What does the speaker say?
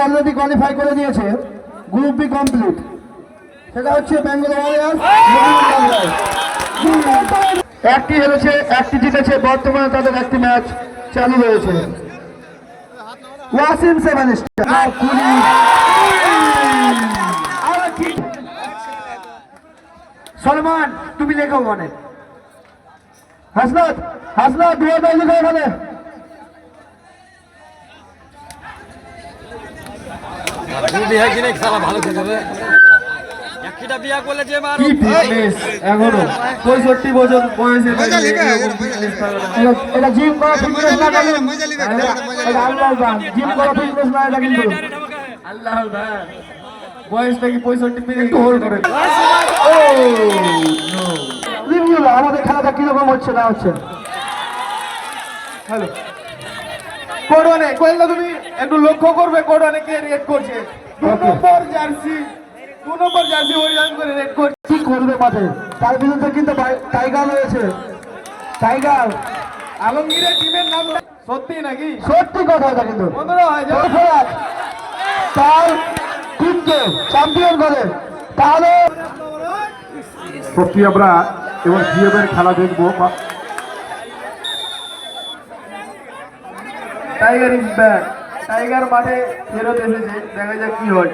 Already qualify করে দিয়েছে, group B complete. সেটা হচ্ছে বেঙ্গল ওয়ারিয়ার্স। একটি হেরেছে, একটি জিতেছে। বর্তমানে তাদের একটি ম্যাচ চালু রয়েছে। ওয়াসিম সেভেন স্টার, সলমান তুমি লেখো মনে। হাসনাত, হাসনাত দুয়া দাই লেখো এখানে। ভালো খেলবে। একটা বিয়া করলে যে মার কি ফিটনেস, এখনো 65 বছর বয়সে এটা জিম করা ফিটনেস না, এটা আল্লাহর দান। জিম করা ফিটনেস না, এটা কিন্তু আল্লাহর দান। বয়সটা কি 65 পেরিয়ে একটু হোল্ড করে। ও নো, রিভিউ আমাদের খেলাটা কিরকম হচ্ছে না হচ্ছে। হ্যালো কোডনে কইলা, তুমি একটু লক্ষ্য করবে কোডনে কে রেড করছে। 2 নম্বর জার্সি, 2 নম্বর জার্সি ওইরকম করে রেড করছে। কি করবে মাঠে? তার বিরুদ্ধে কিন্তু টাইগার রয়েছে। টাইগার আলমগীরের টিমের নাম সত্যি নাকি? সত্যি কথা এটা কিন্তু বন্ধুরা হয় যে তার টিমকে চ্যাম্পিয়ন করে। তাহলে সত্যি আমরা এবার জিএমের খেলা দেখবো। Tiger is back. টাইগার মাঠে ফেরত এসেছে, দেখা যাক কি হয়।